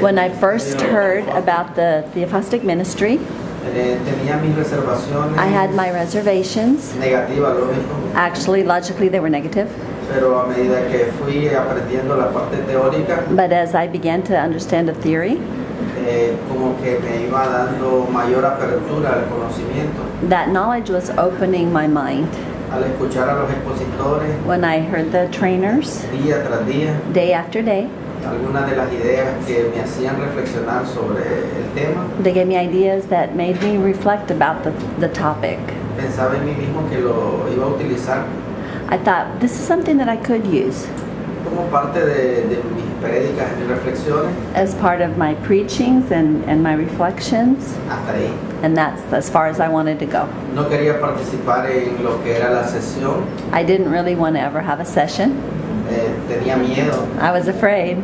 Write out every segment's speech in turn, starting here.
When I first heard about the Theophostic ministry, I had my reservations. Actually, logically, they were negative. But as I began to understand the theory, that knowledge was opening my mind. When I heard the trainers, day after day, they gave me ideas that made me reflect about the topic. I thought, this is something that I could use as part of my preachings and my reflections. And that's as far as I wanted to go. I didn't really want to ever have a session. I was afraid.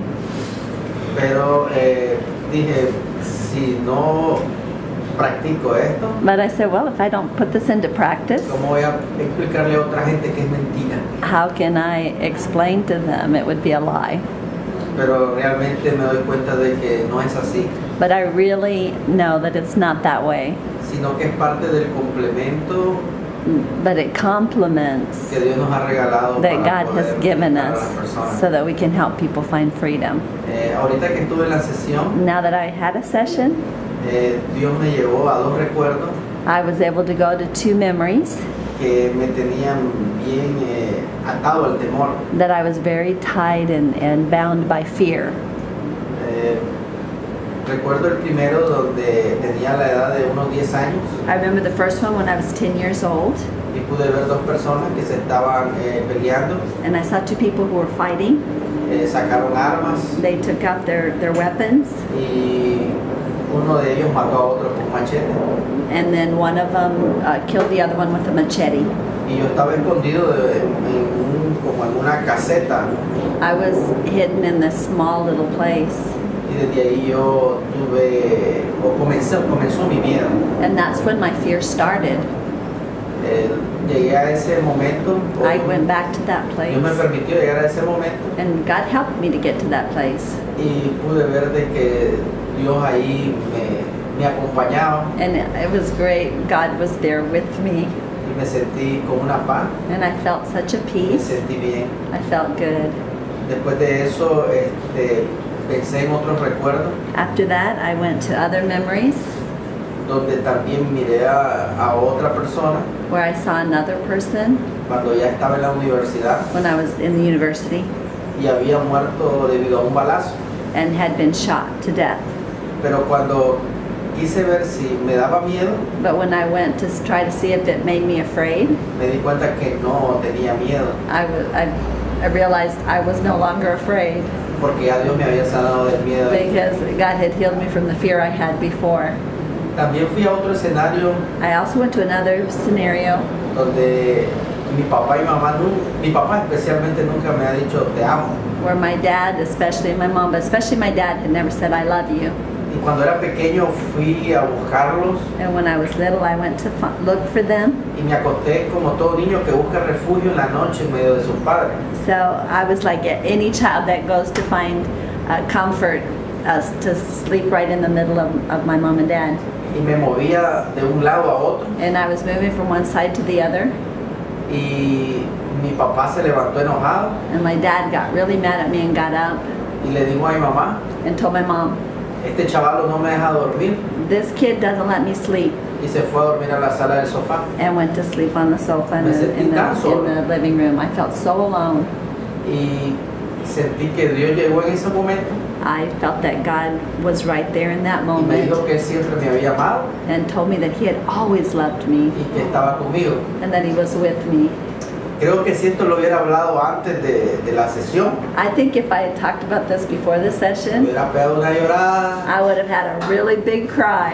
But I said, well, if I don't put this into practice, how can I explain to them it would be a lie? But I really know that it's not that way. But it complements that God has given us so that we can help people find freedom. Now that I had a session, I was able to go to two memories that I was very tied and bound by fear. I remember the first one when I was 10 years old. And I saw two people who were fighting. They took out their weapons. And then one of them killed the other one with a machete. I was hidden in this small little place. And that's when my fear started. I went back to that place. And God helped me to get to that place. And it was great. God was there with me. And I felt such a peace. I felt good. After that, I went to other memories where I saw another person when I was in the university and had been shot to death. But when I went to try to see if it made me afraid, I realized I was no longer afraid. Because God had healed me from the fear I had before. I also went to another scenario where my dad, especially my mom, but especially my dad, had never said I love you. And when I was little, I went to look for them. So I was like any child that goes to find comfort to sleep right in the middle of my mom and dad. And I was moving from one side to the other. And my dad got really mad at me and got up and told my mom, this kid doesn't let me sleep. And went to sleep on the sofa in the living room. I felt so alone. I felt that God was right there in that moment and told me that He had always loved me and that He was with me. I think if I had talked about this before the session, I would have had a really big cry.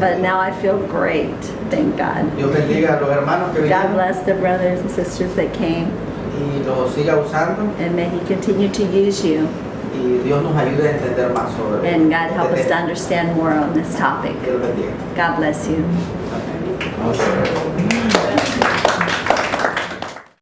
But now I feel great, thank God. God bless the brothers and sisters that came. And may He continue to use you. And God help us to understand more on this topic. God bless you.